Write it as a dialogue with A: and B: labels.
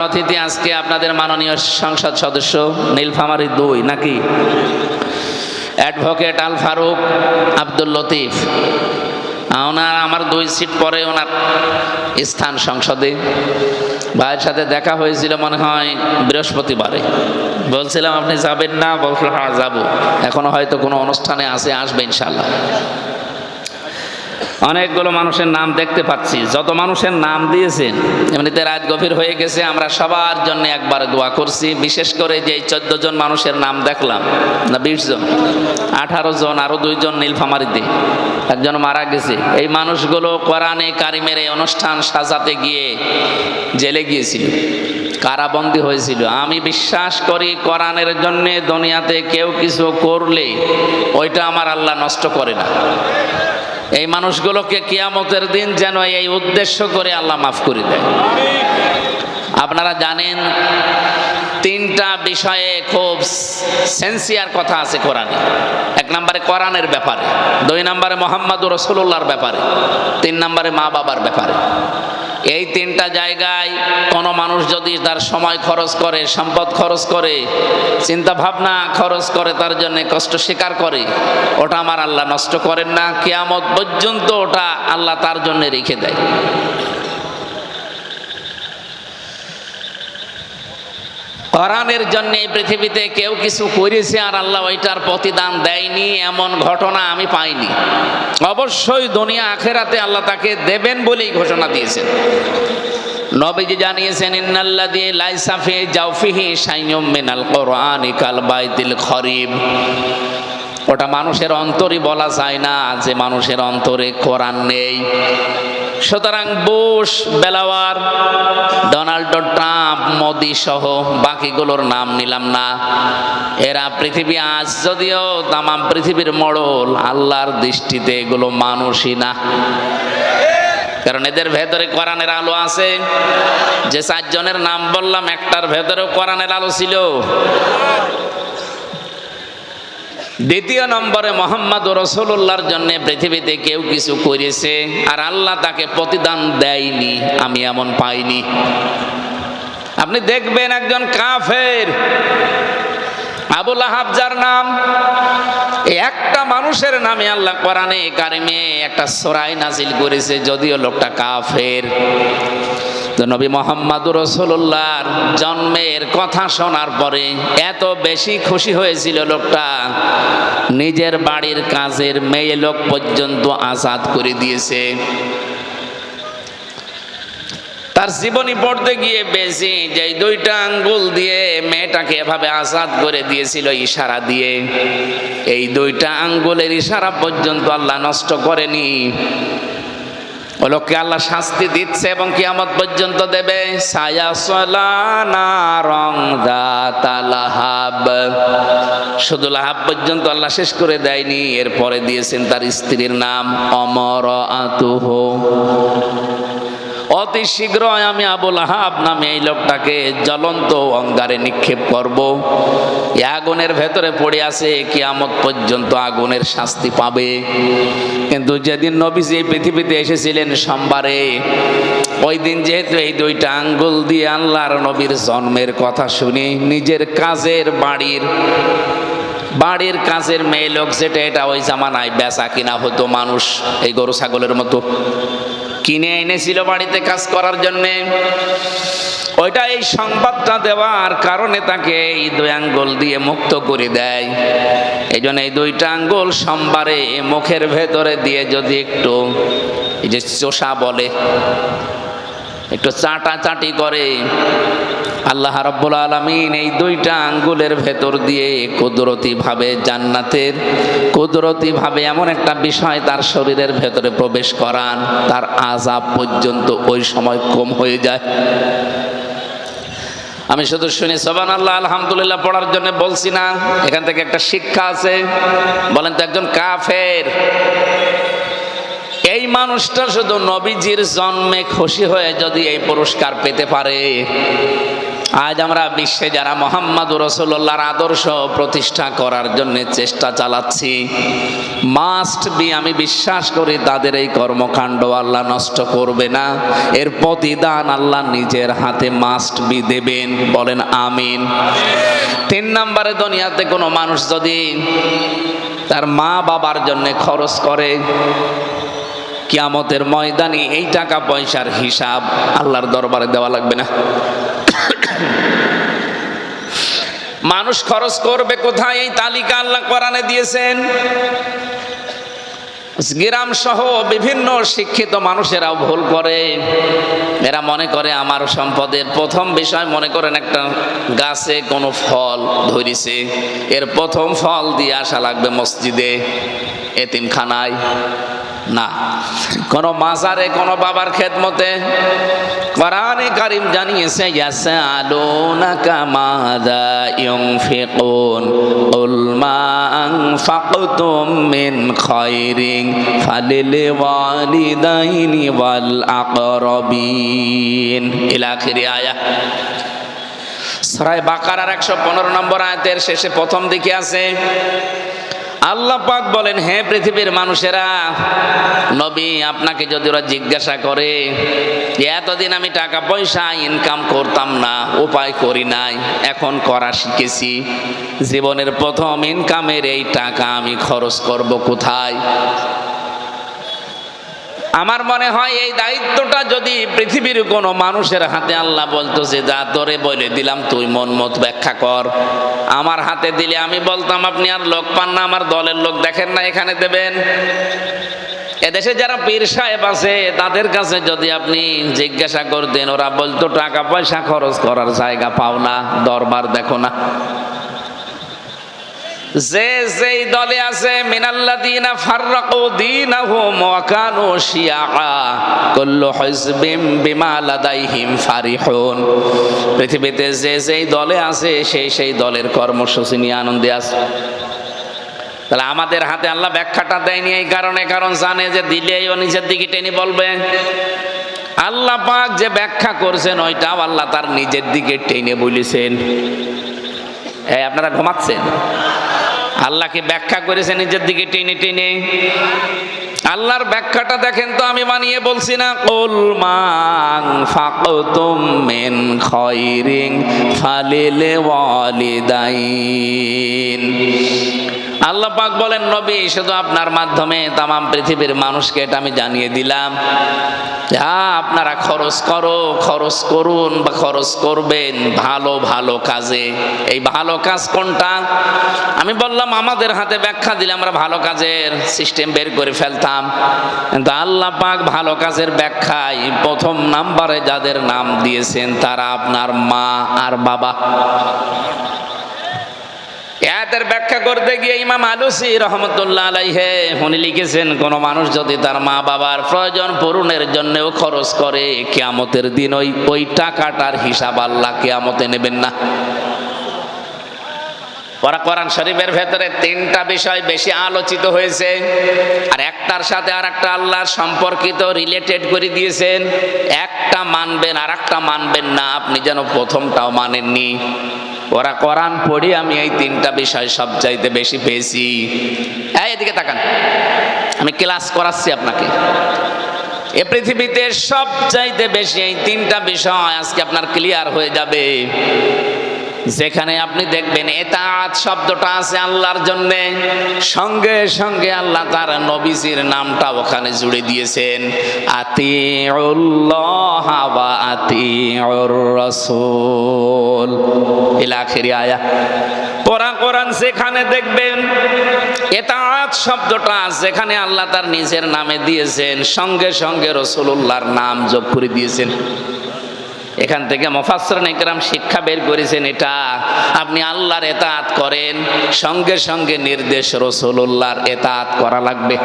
A: অতিথি আজকে আপনাদের মাননীয় সংসদ সদস্য নীলফামারী 2 নাকি অ্যাডভোকেট আল ফারুক আব্দুল লতিফ। ওনার আমার 2 সিট পরে ওনার স্থান সংসদে। ভাইয়ের সাথে দেখা হয়েছিল মনে হয় বৃহস্পতিবারে। বলছিলাম আপনি যাবেন না? বলছিল হ্যাঁ যাবো। এখনো হয়তো কোনো অনুষ্ঠানে আসবে ইনশাল্লাহ। অনেকগুলো মানুষের নাম দেখতে পাচ্ছি। যত মানুষের নাম দিয়েছেন এমনিতে রাত গভীর হয়ে গেছে, আমরা সবার জন্য একবার দোয়া করছি। বিশেষ করে যে 14 জন মানুষের নাম দেখলাম, না 20 জন, 18 জন, আরো 2 জন নীলফামারীতে একজন মারা গেছে। এই মানুষগুলো কোরআনে কারিমের এই অনুষ্ঠান সাজাতে গিয়ে জেলে গিয়েছিল, কারাবন্দী হয়েছিল। আমি বিশ্বাস করি কোরআনের জন্য দুনিয়াতে কেউ কিছু করলে ওইটা আমার আল্লাহ নষ্ট করে না। এই মানুষগুলোকে কিয়ামতের দিন যেন এই উদ্দেশ্য করে আল্লাহ মাফ করে দেয়। আপনারা জানেন 3টা বিষয়ে খুব সেন্সিয়ার কথা আছে কোরআনে। 1 নম্বরে কোরআনের ব্যাপারে, 2 নম্বরে মুহাম্মদুর রাসূলুল্লাহর ব্যাপারে, 3 নম্বরে মা বাবার ব্যাপারে। এই 3টা জায়গায় কোনো মানুষ যদি তার সময় খরচ করে, সম্পদ খরচ করে, চিন্তা ভাবনা খরচ করে, তার জন্য কষ্ট স্বীকার করে, ওটা আমার আল্লাহ নষ্ট করেন না। কিয়ামত পর্যন্ত ওটা আল্লাহ তার জন্য রেখে দেয়। কোরআনের জন্য এই পৃথিবীতে কেউ কিছু করেছে আর আল্লাহ ওইটার প্রতিদান দেয়নি, এমন ঘটনা আমি পাইনি। অবশ্যই দুনিয়া আখেরাতে আল্লাহ তাকে দেবেন বলেই ঘোষণা দিয়েছেন। নবীজি জানিয়েছেন ইন্নাল্লাযী লাইসা ফি জাওফিহি শাইউম মিনাল কুরআনি কাল বাইতিল খরিব। ওটা মানুষের অন্তরই বলা যায় না যে মানুষের অন্তরে কোরআন নেই। সুতরাং বুশ, বেলাওয়ার, ডোনাল্ড ট্রাম্প, মোদি সহ বাকিগুলোর নাম নিলাম না। এরা পৃথিবী আজ যদিও তামাম পৃথিবীর মোড়ল, আল্লাহর দৃষ্টিতে এগুলো মানুষই না। কারণ এদের ভেতরে কোরআনের আলো আছে। যে 4 জনের নাম বললাম, একটার ভেতরেও কোরআনের আলো ছিল। দ্বিতীয় নম্বরে মুহাম্মদুর রাসূলুল্লাহর জন্য পৃথিবীতে কেউ কিছু করেছে আর আল্লাহ তাকে প্রতিদান দেয়নি, আমি এমন পাইনি। আপনি দেখবেন একজন কাফের, আবু লাহাব যার নাম, একটা মানুষের নামে আল্লাহ কোরআনে কারিমে একটা সূরা নাজিল করেছে, যদিও লোকটা কাফের। তো নবী মুহাম্মদুর রাসূলুল্লাহর জন্মের কথা শোনার পরে এত বেশি খুশি হয়েছিল লোকটা, নিজের বাড়ির কাজের মেয়ে লোক পর্যন্ত আজাদ করে দিয়েছে। তার জীবনী পড়তে গিয়ে বেশি যে 2টা আঙ্গুল দিয়ে মেয়েটাকে এভাবে আজাদ করে দিয়েছিল ইশারা দিয়ে, এই 2টা আঙ্গুলের ইশারা পর্যন্ত আল্লাহ নষ্ট করেনি। ও লোককে আল্লাহ শাস্তি দিচ্ছে এবং কিয়ামত পর্যন্ত দেবে। সায়াসলা নারং যাতা লাহাব, শুধু লাহাব পর্যন্ত আল্লাহ শেষ করে দেয়নি, এরপরে দিয়েছেন তার স্ত্রীর নাম অমরাতুহু। অতি শীঘ্রই আমি আবু লাহাব নামে এই লোকটাকে জ্বলন্ত অঙ্গারে নিক্ষেপ করব। এই আগুনের ভেতরে পড়ে আছে, কিয়ামত পর্যন্ত আগুনের শাস্তি পাবে। কিন্তু যেদিন নবীজি এই পৃথিবীতে এসেছিলেন সোমবারে, ওই দিন যেহেতু এই 2টা আঙ্গুল দিয়ে আল্লাহর নবীর জন্মের কথা শুনি, নিজের কাজের বাড়ির কাজের মেয়ে লোক, যেটা এটা ওই জামানায় বেচা কিনা হতো, মানুষ এই গরু ছাগলের মতো কিনে এনেছিল বাড়িতে কাজ করার জন্য, ওইটা এই সংবাদটা দেওয়ার কারণে তাকে এই 2 আঙ্গুল দিয়ে মুক্ত করে দেয়। এই জন্য এই 2টা আঙ্গুল সোমবারে মুখের ভেতরে দিয়ে যদি একটু এই যে চোষা বলে, একটু চাটাচাটি করে, আল্লাহ রাব্বুল আলামিন এই 2টা আঙ্গুলের ভেতর দিয়ে কুদরতি ভাবে জান্নাতের কুদরতি ভাবে এমন একটা বিষয় তার শরীরের ভেতরে প্রবেশ করান, তার আযাব পর্যন্ত ওই সময় কম হয়ে যায়। আমি শুধু শুনি সুবহানাল্লাহ আলহামদুলিল্লাহ পড়ার জন্য বলছি না, এখান থেকে একটা শিক্ষা আছে। বলেন তো, একজন কাফের, এই মানুষটা শুধু নবীজির জন্মে খুশি হয়ে যদি এই পুরস্কার পেতে পারে, আজ আমরা বিশ্বে যারা মুহাম্মদুর রাসূলুল্লাহর আদর্শ প্রতিষ্ঠা করার জন্য চেষ্টা চালাচ্ছি, মাস্ট বি আমি বিশ্বাস করি তাদের এই কর্মকাণ্ড আল্লাহ নষ্ট করবে না, এর প্রতিদান আল্লাহ নিজের হাতে মাস্ট বি দেবেন। বলেন আমিন। 3 নম্বরে, দুনিয়াতে কোনো মানুষ যদি তার মা বাবার জন্য খরচ করে, কিয়ামতের ময়দানে এই টাকা পয়সার হিসাব আল্লাহর দরবারে দেওয়া লাগবে না। মানুষ খরচ করবে কোথায়, এই তালিকা আল্লাহ কোরআনে দিয়েছেন। গ্রাম সহ বিভিন্ন শিক্ষিত মানুষেরাও ভুল করে। এরা মনে করে আমার সম্পদের প্রথম বিষয়, মনে করেন একটা গাছে কোনো ফল ধরেছে, এর প্রথম ফল দিয়ে আসা লাগবে মসজিদে, এতিমখানায় না, কোন মাজারে, কোন বাবার খেদমতে। কোরআনে কারীম জানিয়েছে, ইয়াসআলুনাকা মাযা ইউনফিকুন কুল মা আনফাকতুম মিন খায়রিন ফালিল ওয়ালিদাইনি ওয়াল আকরাবিন ইলা আখিরি আয়াত। সূরা বাকারার 115 নম্বর আয়াতের শেষে প্রথম দিকে আছে, আল্লাহ পাক বলেন, হে পৃথিবীর মানুষেরা, নবী আপনাকে যদি ওরা জিজ্ঞাসা করে এতদিন আমি টাকা পয়সা ইনকাম করতাম না, উপায় করি নাই, এখন করা শিখেছি, জীবনের প্রথম ইনকামের এই টাকা আমি খরচ করব কোথায়? আমার মনে হয় এই দায়িত্বটা যদি পৃথিবীর কোনো মানুষের হাতে আল্লাহ বলতো যে যা তোরে বলে দিলাম তুই মন মত ব্যাখ্যা কর, আমার হাতে দিলে আমি বলতাম আপনি আর লোক পান না, আমার দলের লোক দেখেন না, এখানে দেবেন। এদেশে যারা পীর সাহেব আছে তাদের কাছে যদি আপনি জিজ্ঞাসা করতেন, ওরা বলতো টাকা পয়সা খরচ করার জায়গা পাও না, দরবার দেখো না। যে যেই দলে আছে, মিনাল্লাযীনা ফাররাকু দীনাহুম ওয়া কানু শিয়া কুল্লু হিজবিম বিমা লাদাইহিম ফারিহুন। পৃথিবীতে যে যেই দলে আছে সেই দলের কর্মসূচি নিয়ে আনন্দে আছে। তাহলে আমাদের হাতে আল্লাহ ব্যাখ্যাটা দেয়নি এই কারণে, কারণ জানে যে দিলেই ও নিজের দিকে টেনে বলবে। আল্লাহ পাক যে ব্যাখ্যা করছেন ওইটাও আল্লাহ তার নিজের দিকে টেনে বলেছেন। এই আপনারা ঘুমাচ্ছেন? আল্লাহকে ব্যাখ্যা করেছে নিজের দিকে টেনে টেনে। আল্লাহর ব্যাখ্যাটা দেখেন তো, আমি বানিয়ে বলছি না। কুল মা আনফাকতুম মিন খায়রিন ফালিল ওয়ালিদাইন। আল্লাহ পাক বলেন, নবী শুধু আপনার মাধ্যমে তামাম পৃথিবীর মানুষকে এটা আমি জানিয়ে দিলাম, আপনারা খরচ করুন বা খরচ করবেন ভালো ভালো কাজে। এই ভালো কাজ কোনটা? আমি বললাম আমাদের হাতে ব্যাখ্যা দিলে আমরা ভালো কাজের সিস্টেম বের করে ফেলতাম, কিন্তু আল্লাহ পাক ভালো কাজের ব্যাখ্যায় প্রথম নাম্বারে যাদের নাম দিয়েছেন তারা আপনার মা আর বাবা। এর ব্যাখ্যা করতে গিয়ে ইমাম আলুসি রহমতুল্লাহ আলাইহি উনি লিখেছেন, কোন মানুষ যদি তার মা বাবার প্রয়োজন পূরণের জন্যও খরচ করে, কিয়ামতের দিন ওই টাকাটার হিসাব আল্লাহ কিয়ামতে নেবেন না। কোরআন শরীফের ভেতরে 3টা বিষয় বেশি আলোচিত হয়েছে, আর একটার সাথে আর একটা আল্লাহর সম্পর্কিত রিলেটেড করে দিয়েছেন। একটা মানবেন আর একটা মানবেন না, আপনি যেন প্রথমটাও মানেননি। ওরা কোরআন পড়ি আমি এই 3টা বিষয় সবচাইতে বেশি পেয়েছি। এদিকে তাকান, আমি ক্লাস করাচ্ছি আপনাকে। এ পৃথিবীতে সবচাইতে বেশি এই 3টা বিষয় আজকে আপনার ক্লিয়ার হয়ে যাবে। যেখানে আপনি দেখবেন ইতাআত শব্দটা আছে আল্লাহর জন্য, সঙ্গে সঙ্গে আল্লাহ তার নবীজির নামটা ওখানে জুড়ে দিয়েছেন, আতিউল্লাহ ওয়া আতিউর রাসূল ইলা আখিরি আয়াত। কোরআন যেখানে দেখবেন ইতাআত শব্দটা যেখানে আল্লাহ তার নিজের নামে দিয়েছেন, সঙ্গে সঙ্গে রাসূলুল্লাহর নাম যোগ করে দিয়েছেন। এখান থেকে মুফাসসিরিন ইকরাম শিক্ষা বের করেছেন, এটা আপনি আল্লাহর ইতাআত করেন, সঙ্গে সঙ্গে নির্দেশ রাসূলুল্লাহর ইতাআত করা লাগবে।